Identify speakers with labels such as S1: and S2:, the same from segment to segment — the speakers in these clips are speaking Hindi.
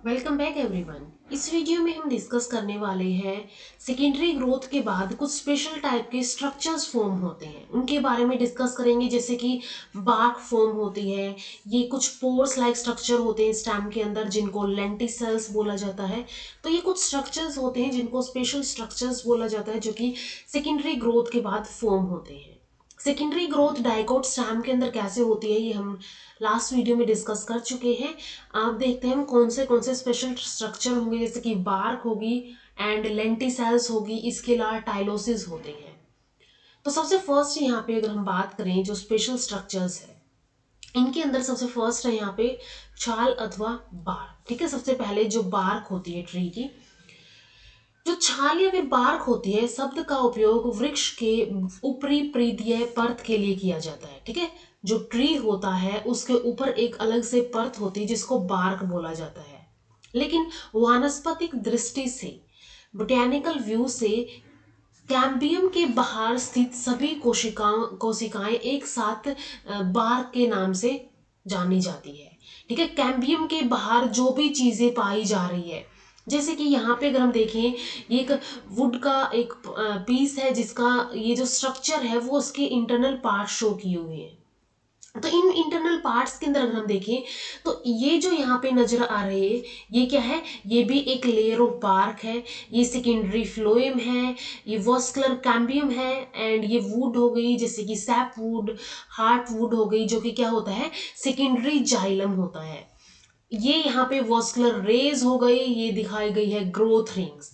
S1: Welcome back everyone. इस वीडियो में हम डिस्कस करने वाले हैं सेकेंडरी ग्रोथ के बाद कुछ स्पेशल टाइप के स्ट्रक्चर्स फॉर्म होते हैं उनके बारे में डिस्कस करेंगे। जैसे कि बार्क फॉर्म होती है, ये कुछ पोर्स लाइक स्ट्रक्चर होते हैं स्टेम के अंदर जिनको लेंटिसेल्स बोला जाता है। तो ये कुछ स्ट्रक्चर्स होते हैं जिनको स्पेशल स्ट्रक्चर्स बोला जाता है जो कि सेकेंडरी ग्रोथ के बाद फॉर्म होते हैं। सेकेंडरी ग्रोथ डाइकोट स्टैम के अंदर कैसे होती है ये हम लास्ट वीडियो में डिस्कस कर चुके हैं। आप देखते हैं हम कौन से स्पेशल स्ट्रक्चर होंगे, जैसे कि बार्क होगी एंड लेंटिसेल्स होगी, इसके अलावा टाइलोसिस होते हैं। तो सबसे फर्स्ट यहाँ पे अगर हम बात करें जो स्पेशल स्ट्रक्चर्स है इनके अंदर सबसे फर्स्ट है यहाँ पे छाल अथवा बार्क। ठीक है, सबसे पहले जो बार्क होती है ट्री की, जो छाल या फिर बार्क होती है, शब्द का उपयोग वृक्ष के ऊपरी परिधीय परत के लिए किया जाता है। ठीक है, जो ट्री होता है उसके ऊपर एक अलग से परत होती है जिसको बार्क बोला जाता है। लेकिन वानस्पतिक दृष्टि से, बोटेनिकल व्यू से, कैम्बियम के बाहर स्थित सभी कोशिकाएं एक साथ बार्क के नाम से जानी जाती है। ठीक है, कैम्बियम के बाहर जो भी चीजें पाई जा रही है, जैसे कि यहाँ पे अगर हम देखें ये एक वुड का एक पीस है जिसका ये जो स्ट्रक्चर है वो उसके इंटरनल पार्ट शो किए हुए हैं। तो इन इंटरनल पार्ट्स के अंदर अगर हम देखें तो ये जो यहाँ पे नजर आ रहे हैं ये क्या है, ये भी एक लेयर ऑफ बार्क है। ये सेकेंडरी फ्लोएम है, ये वॉस्कुलर कैम्बियम है एंड ये वुड हो गई जैसे कि सैप वुड, हार्ट वुड हो गई जो कि क्या होता है, सेकेंडरी जाइलम होता है। ये यहाँ पे वॉस्कुलर रेज हो गई, ये दिखाई गई है ग्रोथ रिंग्स।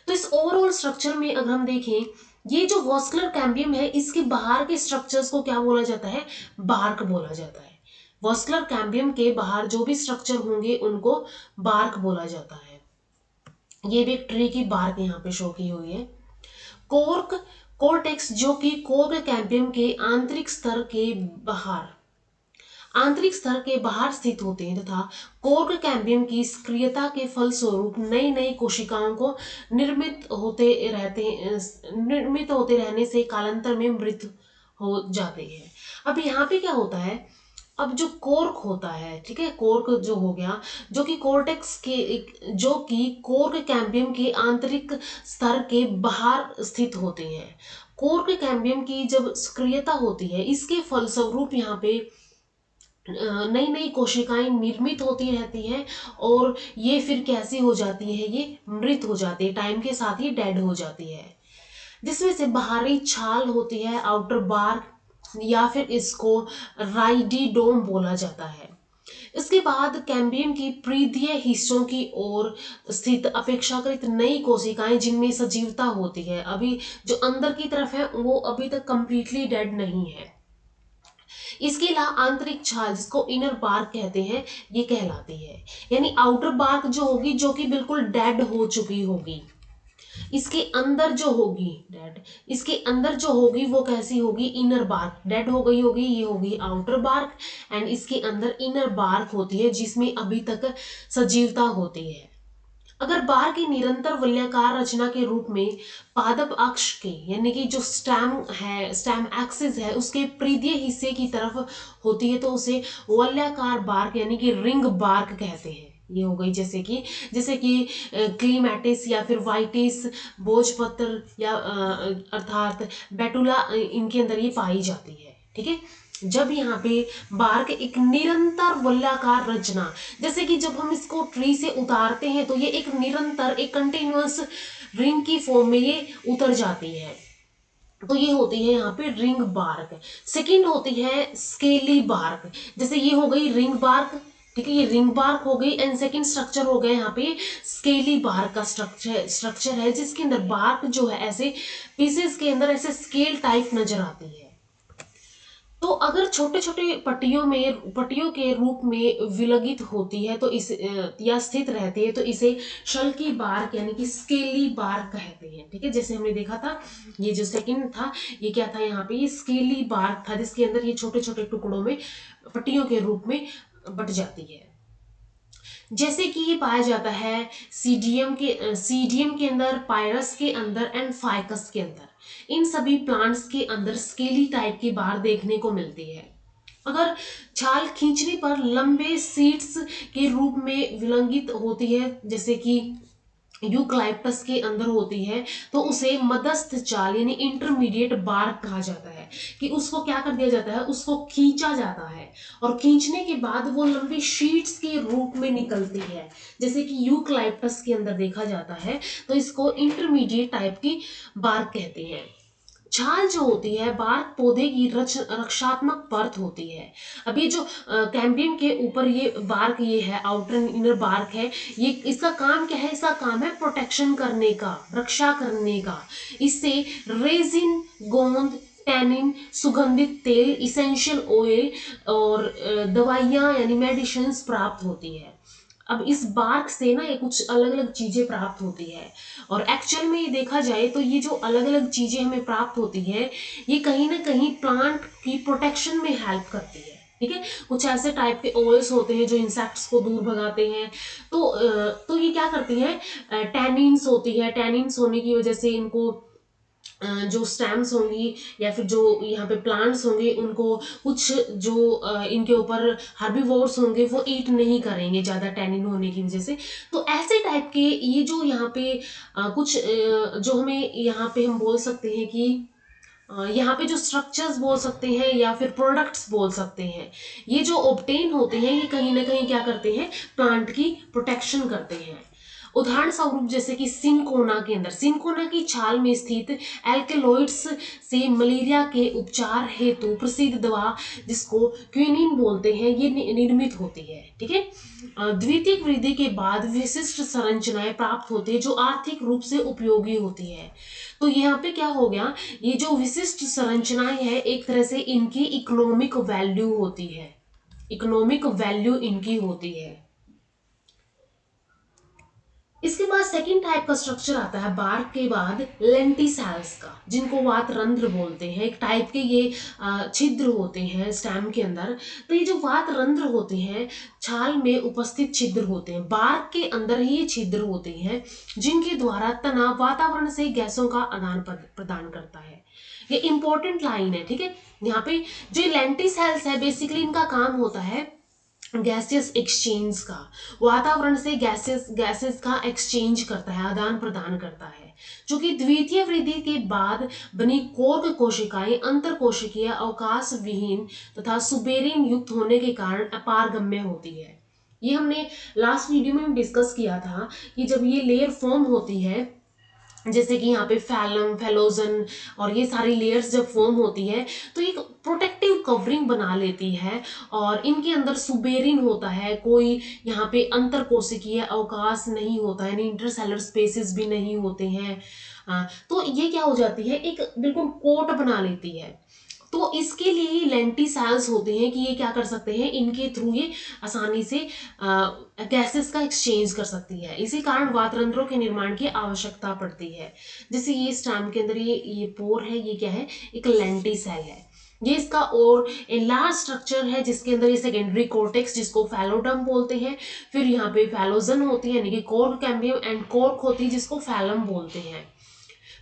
S1: तो इस ओवरऑल स्ट्रक्चर में अगर हम देखें ये जो वॉस्कुलर कैम्बियम है इसके बाहर के स्ट्रक्चर्स को क्या बोला जाता है, बार्क बोला जाता है। वॉस्कुलर कैम्बियम के बाहर जो भी स्ट्रक्चर होंगे उनको बार्क बोला जाता है। ये भी एक ट्री की बार्क यहाँ पे शो की हुई है। कोर्क कोर्टेक्स जो कि कोर्क कैम्बियम के आंतरिक स्तर के बाहर स्थित होते हैं तथा कोर्क कैम्बियम की सक्रियता के फलस्वरूप नई नई कोशिकाओं को निर्मित होते रहने से कालांतर में मृत हो जाते हैं। अब यहाँ पे क्या होता है, अब जो कोर्क होता है, ठीक है, कोर्क जो हो गया जो कि कोर्टेक्स के जो कि कोर्क कैम्बियम के आंतरिक स्तर के बाहर स्थित होते हैं। कोर्क कैम्बियम की जब सक्रियता होती है इसके फलस्वरूप यहाँ पे नई नई कोशिकाएं निर्मित होती रहती हैं और ये फिर कैसी हो जाती है, ये मृत हो जाती है, टाइम के साथ ही डेड हो जाती है। जिसमें से बाहरी छाल होती है आउटर बार्क या फिर इसको राइडीडोम बोला जाता है। इसके बाद कैम्बियम की परिधीय हिस्सों की ओर स्थित अपेक्षाकृत नई कोशिकाएं जिनमें सजीवता होती है, अभी जो अंदर की तरफ है वो अभी तक कंप्लीटली डेड नहीं है। इसके अलावा आंतरिक छाल जिसको इनर बार्क कहते हैं ये कहलाती है, यानी आउटर बार्क जो होगी जो कि बिल्कुल डेड हो चुकी होगी, इसके अंदर जो होगी डेड, इसके अंदर जो होगी वो कैसी होगी, इनर बार्क, डेड हो गई होगी, ये होगी आउटर बार्क एंड इसके अंदर इनर बार्क होती है जिसमें अभी तक सजीवता होती है। अगर बार की निरंतर वलयाकार रचना के रूप में पादप अक्ष के यानी कि जो स्टेम एक्सिस है उसके परिधीय हिस्से की तरफ होती है तो उसे वलयाकार बार्क यानी कि रिंग बार्क कहते हैं। ये हो गई जैसे कि क्लीमैटिस या फिर वाइटिस, भोजपत्र या अर्थात बेटुला इनके अंदर ये पाई जाती है। ठीक है, जब यहाँ पे बार्क एक निरंतर वलयाकार रचना, जैसे कि जब हम इसको ट्री से उतारते हैं तो ये एक निरंतर एक कंटिन्यूअस रिंग की फॉर्म में ये उतर जाती है, तो ये होती है यहाँ पे रिंग बार्क। सेकंड होती है स्केली बार्क, जैसे ये हो गई रिंग बार्क, ठीक है, ये रिंग बार्क हो गई एंड सेकंड स्ट्रक्चर हो गया यहाँ पे स्केली बार्क का स्ट्रक्चर है जिसके अंदर बार्क जो है ऐसे पीसेस के अंदर ऐसे स्केल टाइप नजर आती है। तो अगर छोटे छोटे पट्टियों के रूप में विलगित होती है तो इस या स्थित रहती है तो इसे शल की बार्क यानी कि स्केली बार्क कहते हैं। ठीक है, जैसे हमने देखा था ये जो सेकंड था ये क्या था, यहाँ पे ये स्केली बार्क था जिसके अंदर ये छोटे छोटे टुकड़ों में पट्टियों के रूप में बट जाती है। जैसे कि ये पाया जाता है सीडियम के अंदर, पायरस के अंदर एंड फाइकस के अंदर। इन सभी प्लांट्स के अंदर स्केली टाइप की बार देखने को मिलती है। अगर छाल खींचने पर लंबे सीड्स के रूप में विलंगित होती है, जैसे कि यूकलाइप्टस के अंदर होती है, तो उसे मध्यस्थ चाल यानी इंटरमीडिएट बार्क कहा जाता है। कि उसको क्या कर दिया जाता है, उसको खींचा जाता है और खींचने के बाद वो लंबी शीट्स के रूप में निकलती है, जैसे कि यूकलाइप्टस के अंदर देखा जाता है। तो इसको इंटरमीडिएट टाइप की बार्क कहते हैं। छाल जो होती है बार्क पौधे की रक्षात्मक परत होती है। अब ये जो कैम्बियम के ऊपर ये बार्क, ये है आउटर इनर बार्क है, ये इसका काम क्या है, इसका काम है प्रोटेक्शन करने का, रक्षा करने का। इससे रेजिन, गोंद, टैनिन, सुगंधित तेल, इसेंशियल ऑयल और दवाइयां यानी मेडिसिन प्राप्त होती है। अब इस बार्क से ना ये कुछ अलग अलग चीजें प्राप्त होती है, और एक्चुअल में ये देखा जाए तो ये जो अलग अलग चीजें हमें प्राप्त होती है, ये कहीं ना कहीं प्लांट की प्रोटेक्शन में हेल्प करती है। ठीक है, कुछ ऐसे टाइप के ऑयल्स होते हैं जो इंसेक्ट्स को दूर भगाते हैं। तो ये क्या करती है, टैनिन्स होती है, टैनिन्स होने की वजह से इनको जो स्टेम्स होंगी या फिर जो यहाँ पे प्लांट्स होंगे, उनको कुछ जो इनके ऊपर हर्बीवोर्स होंगे वो ईट नहीं करेंगे ज़्यादा टैनिन होने की वजह से। तो ऐसे टाइप के ये जो यहाँ पे कुछ जो हमें यहाँ पे हम बोल सकते हैं कि यहाँ पे जो स्ट्रक्चर्स बोल सकते हैं या फिर प्रोडक्ट्स बोल सकते हैं, ये जो ऑब्टेन होते हैं, ये कहीं ना कहीं क्या करते हैं, प्लांट की प्रोटेक्शन करते हैं। उदाहरण स्वरूप जैसे कि सिनकोना के अंदर, सिनकोना की छाल में स्थित एल्केलॉइड्स से मलेरिया के उपचार हेतु प्रसिद्ध दवा जिसको क्विनिन बोलते हैं, ये निर्मित होती है। ठीक है, द्वितीयक वृद्धि के बाद विशिष्ट संरचनाएं प्राप्त होती है जो आर्थिक रूप से उपयोगी होती है। तो यहाँ पे क्या हो गया, ये जो विशिष्ट संरचनाएं हैं एक तरह से इनकी इकोनॉमिक वैल्यू होती है, इकोनॉमिक वैल्यू इनकी होती है। इसके बाद सेकंड टाइप का स्ट्रक्चर आता है बार्क के बाद लेंटिसेल्स का, जिनको वात रंध्र बोलते हैं। एक टाइप के ये छिद्र होते हैं स्टेम के अंदर। तो ये जो वात रंध्र होते हैं छाल में उपस्थित छिद्र होते हैं, बार्क के अंदर ही ये छिद्र होते हैं, जिनके द्वारा तना वातावरण से गैसों का आदान प्रदान करता है। ये इंपॉर्टेंट लाइन है। ठीक है, यहाँ पे जो लेंटिसेल्स है बेसिकली इनका काम होता है गैसेस एक्सचेंज का, वातावरण से गैसेस गैसेस का एक्सचेंज करता है, आदान प्रदान करता है। जो कि द्वितीय वृद्धि के बाद बनी कोर्क कोशिकाएं अंतर कोशिकीय अवकाश विहीन तथा सुबेरिन युक्त होने के कारण अपारगम्य होती है। ये हमने लास्ट वीडियो में डिस्कस किया था कि जब ये लेयर फॉर्म होती है, जैसे कि यहाँ पे फैलम, फेलोजन और ये सारी लेयर्स जब फॉर्म होती है तो एक प्रोटेक्टिव कवरिंग बना लेती है, और इनके अंदर सुबेरिन होता है, कोई यहाँ पे अंतर कोशिकीय अवकाश नहीं होता है, यानी इंटरसेलर स्पेसेस भी नहीं होते हैं। तो ये क्या हो जाती है, एक बिल्कुल कोट बना लेती है। तो इसके लिए लेंटिसेल्स होते हैं कि ये क्या कर सकते हैं, इनके थ्रू ये आसानी से गैसेस का एक्सचेंज कर सकती है। इसी कारण वातरंध्रों के निर्माण की आवश्यकता पड़ती है। जैसे ये स्टेम के अंदर ये पोर है, ये क्या है, एक लेंटिसेल है। ये इसका और लार्ज स्ट्रक्चर है जिसके अंदर ये सेकेंडरी कोर्टेक्स जिसको फैलोडम बोलते हैं, फिर यहाँ पे फैलोजन होती है यानी कि कोर्क कैम्बियम, एंड कोर्क होती है जिसको फैलम बोलते हैं।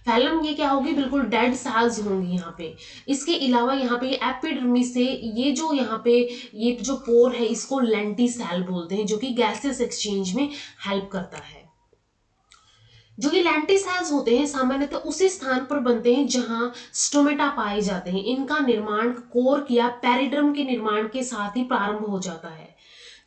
S1: फैलम ये क्या होगी, बिल्कुल डेड सेल्स होंगी यहाँ पे। इसके अलावा यहाँ पे एपिडर्मिस से ये जो यहाँ पे ये जो पोर है इसको लेंटिसेल बोलते हैं, जो कि गैसेस एक्सचेंज में हेल्प करता है। जो ये लेंटिसेल्स होते हैं सामान्यतः उसी स्थान पर बनते हैं जहां स्टोमेटा पाए जाते हैं। इनका निर्माण कोर्क या पेरिडर्म के निर्माण के साथ ही प्रारंभ हो जाता है।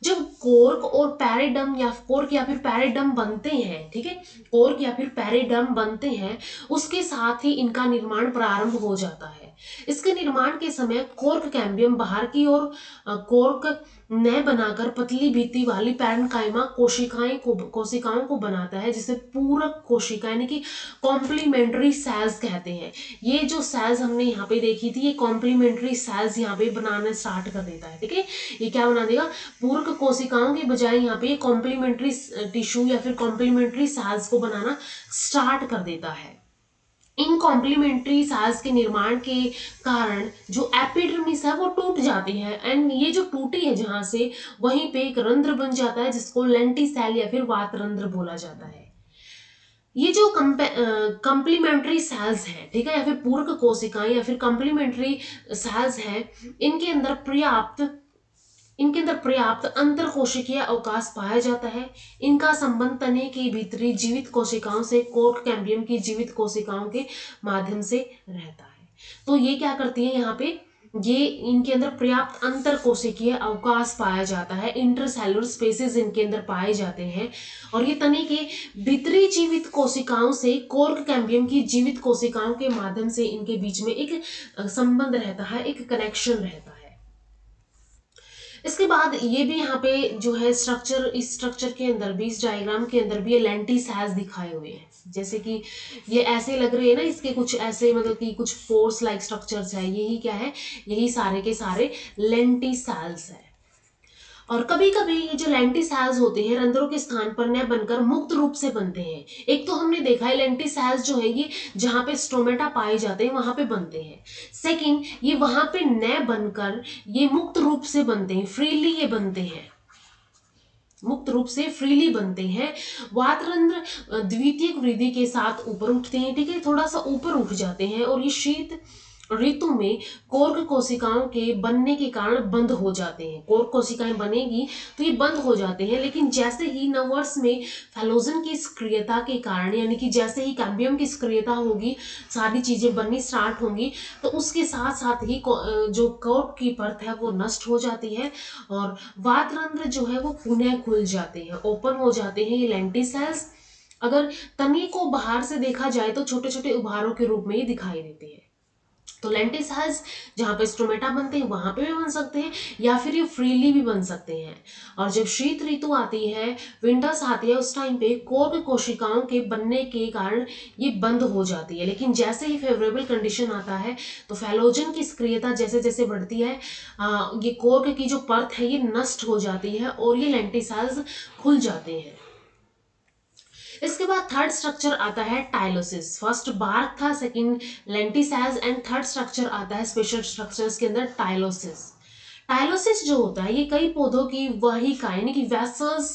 S1: जब कोर्क और पैरिडम या कोर्क या फिर पैरिडम बनते हैं, ठीक है, कोर्क या फिर पैरिडम बनते हैं, उसके साथ ही इनका निर्माण प्रारंभ हो जाता है। इसके निर्माण के समय कोर्क कैम्बियम बाहर की ओर कोर्क नए बनाकर पतली भित्ति वाली पैरेन्काइमा कोशिकाओं को बनाता है, जिसे पूरक कोशिका यानी कि कॉम्प्लीमेंट्री सेल्स कहते हैं। ये जो सेल्स हमने यहाँ पे देखी थी, ये कॉम्प्लीमेंट्री सेल्स यहाँ पे बनाना स्टार्ट कर देता है। ठीक है, ये क्या बना देगा, पूरक कोशिकाओं के बजाय यहाँ पे कॉम्प्लीमेंट्री टिश्यू या फिर कॉम्प्लीमेंट्री सेल्स को बनाना स्टार्ट कर देता है। इन कॉम्प्लीमेंट्री सेल्स के निर्माण के कारण जो एपिडर्मिस है वो टूट जाती है, एंड ये जो टूटी है जहां से, वहीं पे एक रंध्र बन जाता है जिसको लेंटिसेल या फिर वातरंध्र बोला जाता है। ये जो कंप्लीमेंट्री सेल्स हैं, ठीक है, या फिर पूरक कोशिकाएं या फिर कंप्लीमेंट्री सेल्स हैं, इनके अंदर पर्याप्त इनके अंदर पर्याप्त अंतर कोशिकीय अवकाश पाया जाता है। इनका संबंध तने की भीतरी जीवित कोशिकाओं से कोर्क कैम्बियम की जीवित कोशिकाओं के माध्यम से रहता है। तो ये क्या करती है यहाँ पे, ये इनके अंदर पर्याप्त अंतर कोशिकीय अवकाश पाया जाता है, इंटरसेलुलर स्पेसेस इनके अंदर पाए जाते हैं, और ये तने के भीतरी जीवित कोशिकाओं से कोर्क कैम्बियम की जीवित कोशिकाओं के माध्यम से इनके बीच में एक संबंध रहता है, एक कनेक्शन रहता है। इसके बाद ये भी यहाँ पे जो है स्ट्रक्चर, इस स्ट्रक्चर के अंदर भी, इस डायग्राम के अंदर भी ये लेंटिसेल्स दिखाए हुए हैं। जैसे कि ये ऐसे लग रहे हैं ना, इसके कुछ ऐसे मतलब कि कुछ फोर्स लाइक स्ट्रक्चर्स है, यही क्या है, यही सारे के सारे लेंटिसेल्स है। और कभी कभी ये जो लेंटिसेल्स होते हैं रंध्रों के स्थान पर न बनकर मुक्त रूप से बनते हैं। एक तो हमने देखा है लेंटिसेल्स जो है ये जहां पे स्ट्रोमेटा पाए जाते हैं वहां पे बनते हैं। सेकंड, ये वहां पे न बनकर ये मुक्त रूप से बनते हैं, फ्रीली ये बनते हैं, मुक्त रूप से फ्रीली बनते हैं। वातरंध्र द्वितीयक वृद्धि के साथ ऊपर उठते हैं, ठीक है, थोड़ा सा ऊपर उठ जाते हैं, और ये शीत ऋतु में कोर्क कोशिकाओं के बनने के कारण बंद हो जाते हैं। कोर्क कोशिकाएं बनेगी तो ये बंद हो जाते हैं, लेकिन जैसे ही नववर्ष में फैलोजन की सक्रियता के कारण, यानी कि जैसे ही कैम्बियम की सक्रियता होगी, सारी चीजें बननी स्टार्ट होंगी, तो उसके साथ साथ ही जो कोर्क की परत है वो नष्ट हो जाती है, और वातरंध्र जो है वो पुनः खुल जाते हैं, ओपन हो जाते हैं ये लेंटिसेल्स। अगर तने को बाहर से देखा जाए तो छोटे छोटे उभारों के रूप में ही दिखाई देते हैं। तो लेंटिसेल्स जहां पे स्ट्रोमेटा बनते हैं वहां पे भी बन सकते हैं, या फिर ये फ्रीली भी बन सकते हैं। और जब शीत ऋतु आती है, विंटर्स आती है, उस टाइम पे कोर्क कोशिकाओं के बनने के कारण ये बंद हो जाती है, लेकिन जैसे ही फेवरेबल कंडीशन आता है तो फैलोजन की सक्रियता जैसे जैसे बढ़ती है, ये कोर्क की जो परत है ये नष्ट हो जाती है और ये लेंटिसेल्स खुल जाते हैं। इसके बाद थर्ड स्ट्रक्चर आता है टाइलोसिस। फर्स्ट बार्क था, second lenticels, and third structure आता है स्पेशल स्ट्रक्चर्स के अंदर टाइलोसिस। टाइलोसिस जो होता है ये कई पौधों की वाहिका यानी कि वेसल्स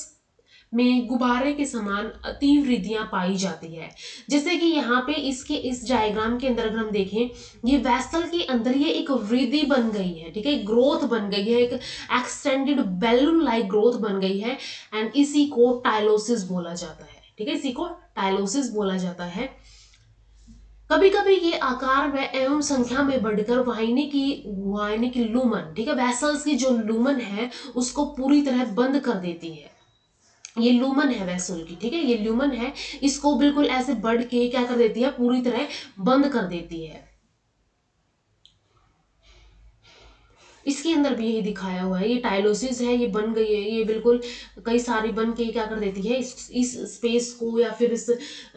S1: में गुब्बारे के समान अतिवृद्धियां पाई जाती है। जैसे कि यहाँ पे इसके इस डायग्राम के अंदर अगर हम देखें, ये वेसल के अंदर ये एक वृद्धि बन गई है, ठीक है, ग्रोथ बन गई है, एक एक्सटेंडेड बैलून लाइक ग्रोथ बन गई है, एंड इसी को टाइलोसिस बोला जाता है, ठीक है, इसी को टाइलोसिस बोला जाता है। कभी कभी ये आकार व एवं संख्या में बढ़कर वाहिनी की लूमन, ठीक है, वेसल्स की जो लूमन है उसको पूरी तरह बंद कर देती है। ये लूमन है वेसल की, ठीक है, ये लूमन है, इसको बिल्कुल ऐसे बढ़ के क्या कर देती है, पूरी तरह बंद कर देती है। इसके अंदर भी यही दिखाया हुआ है, ये टाइलोसिस है, ये बन गई है, ये बिल्कुल कई सारी बन के क्या कर देती है, इस स्पेस को या फिर इस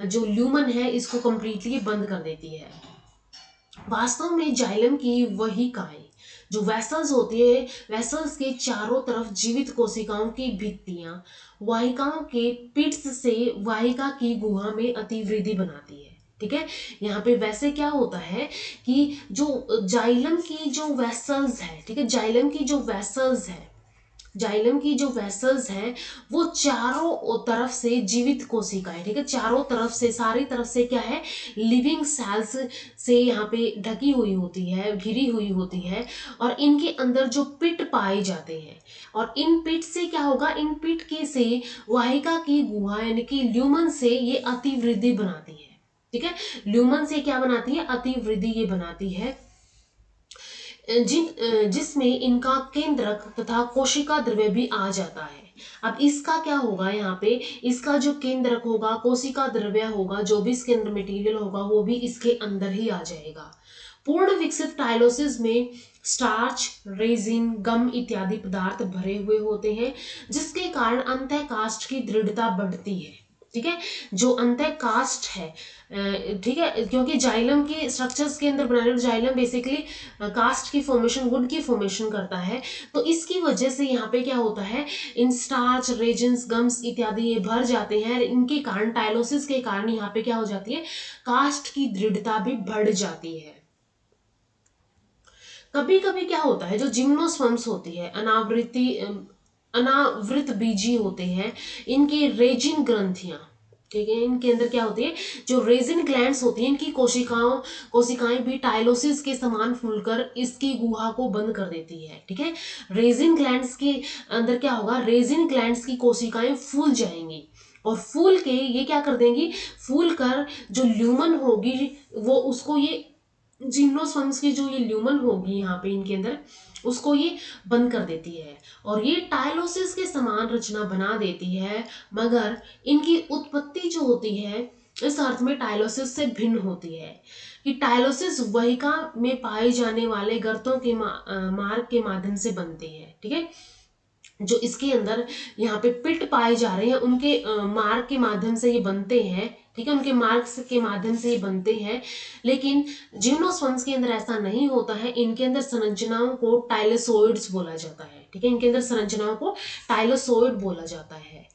S1: जो ल्यूमन है इसको कंप्लीटली बंद कर देती है। वास्तव में जाइलम की वहिकाएं जो वेसल्स होती है, वेसल्स के चारों तरफ जीवित कोशिकाओं की भित्तियां वाहिकाओं के पिट्स से वाहिका की गुहा में अतिवृद्धि बनाती है, ठीक है। यहाँ पे वैसे क्या होता है कि जो जाइलम की जो वेसल्स है, ठीक है, जाइलम की जो वेसल्स है, जाइलम की जो वेसल्स हैं वो चारों तरफ से जीवित कोशिकाएं, ठीक है, चारों तरफ से, सारी तरफ से क्या है, लिविंग सेल्स से यहाँ पे ढकी हुई होती है, घिरी हुई होती है, और इनके अंदर जो पिट पाए जाते हैं, और इन पिट से क्या होगा, इन पिट के से वाहिका की गुहा यानी कि ल्यूमन से ये अतिवृद्धि बनाती है, ठीक है, ल्यूमन से क्या बनाती है, अतिवृद्धि ये बनाती है, जिसमें इनका केंद्रक तथा कोशिका द्रव्य भी आ जाता है। अब इसका क्या होगा, यहाँ पे इसका जो केंद्रक होगा, कोशिका द्रव्य होगा, जो भी इसके अंदर मटेरियल होगा वो भी इसके अंदर ही आ जाएगा। पूर्ण विकसित टाइलोसिस में स्टार्च, रेजिन, गम इत्यादि पदार्थ भरे हुए होते हैं, जिसके कारण अंतः काष्ठ की दृढ़ता बढ़ती है, ठीक है, जो अंतः काष्ठ है, ठीक है, क्योंकि जाइलम के स्ट्रक्चर्स के अंदर बनाने जाइलम बेसिकली कास्ट की फॉर्मेशन, वुड की फॉर्मेशन करता है, तो इसकी वजह से यहाँ पे क्या होता है, इन स्टार्च, रेजिन्स, गम्स इत्यादि ये भर जाते हैं, इनके कारण, टाइलोसिस के कारण यहाँ पे क्या हो जाती है, कास्ट की दृढ़ता भी बढ़ जाती है। कभी कभी क्या होता है, जो जिम्नोस्पर्म्स होती है, अनावृत बीजी होते हैं, इनकी रेजिन ग्रंथियां, ठीक है। इनके अंदर क्या होती है, जो रेजिन ग्लैंड्स होती हैं, इनकी कोशिकाएं भी टाइलोसिस के समान फूलकर इसकी गुहा को बंद कर देती है। ठीक है, रेजिन ग्लैंड्स के अंदर क्या होगा, रेजिन ग्लैंड्स की कोशिकाएं फूल जाएंगी और फूल के ये क्या कर देंगी, फूल कर जो ल्यूमन होगी वो उसको ये जिम्नोस्पर्म्स की जो ये ल्यूमन होगी यहाँ पे इनके अंदर, उसको ये बंद कर देती है और ये टाइलोसिस के समान रचना बना देती है। मगर इनकी उत्पत्ति जो होती है इस अर्थ में टाइलोसिस से भिन्न होती है कि टाइलोसिस वहिका में पाए जाने वाले गर्तों के मार्ग के माध्यम से बनते हैं। ठीक है, जो इसके अंदर यहाँ पे पिट पाए जा रहे हैं उनके मार्ग के माध्यम से ये बनते हैं। ठीक है, उनके मार्ग के माध्यम से ये बनते हैं। लेकिन जिम्नोस्पर्म्स के अंदर ऐसा नहीं होता है, इनके अंदर संरचनाओं को टाइलोसोइड्स बोला जाता है। ठीक है, इनके अंदर संरचनाओं को टाइलोसोइड बोला जाता है।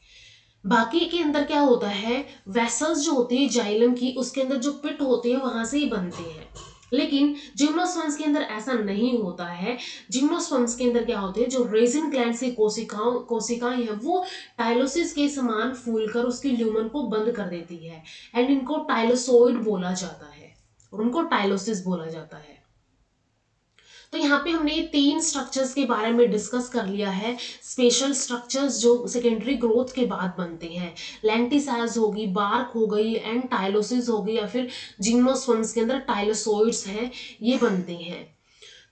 S1: बाकी के अंदर क्या होता है, वेसल्स जो होती है जाइलम की, उसके अंदर जो पिट होती है वहां से ही बनते हैं। लेकिन जिम्नोस्पर्म्स के अंदर ऐसा नहीं होता है। जिम्नोस्पर्म्स के अंदर क्या होते हैं, जो रेजिन ग्लैंड की कोशिकाएं हैं वो टाइलोसिस के समान फूलकर उसकी ल्यूमन को बंद कर देती है एंड इनको टाइलोसोइड बोला जाता है और उनको टाइलोसिस बोला जाता है। तो यहाँ पे हमने ये 3 स्ट्रक्चर्स के बारे में डिस्कस कर लिया है। स्पेशल स्ट्रक्चर्स जो सेकेंडरी ग्रोथ के बाद बनते हैं, लेंटिसाइल्स होगी, बार्क हो गई एंड टाइलोसिस हो गई, या फिर जिम्नोस्पर्म्स के अंदर टाइलोसोइड्स हैं, ये बनते हैं।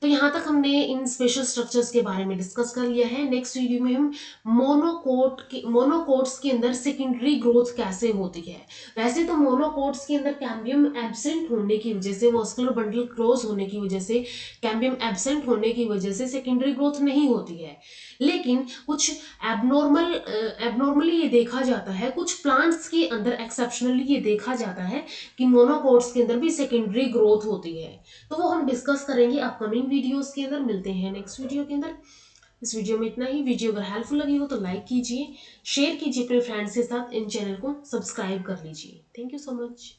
S1: तो यहाँ तक हमने इन स्पेशल स्ट्रक्चर्स के बारे में डिस्कस कर लिया है। नेक्स्ट वीडियो में हम मोनोकोट्स के अंदर सेकेंडरी ग्रोथ कैसे होती है। वैसे तो मोनोकोट्स के अंदर कैम्बियम एब्सेंट होने की वजह से, वॉस्कुलर बंडल क्लोज होने की वजह से, कैम्बियम एब्सेंट होने की वजह से सेकेंडरी ग्रोथ नहीं होती है। लेकिन कुछ एबनॉर्मली ये देखा जाता है, कुछ प्लांट्स के अंदर एक्सेप्शनली ये देखा जाता है कि मोनोकोट्स के अंदर भी सेकेंडरी ग्रोथ होती है। तो वो हम डिस्कस करेंगे अपकमिंग वीडियोस के अंदर। मिलते हैं नेक्स्ट वीडियो के अंदर। इस वीडियो में इतना ही। वीडियो अगर हेल्पफुल लगी हो तो लाइक कीजिए, शेयर कीजिए अपने फ्रेंड्स के साथ, इन चैनल को सब्सक्राइब कर लीजिए। Thank you so much.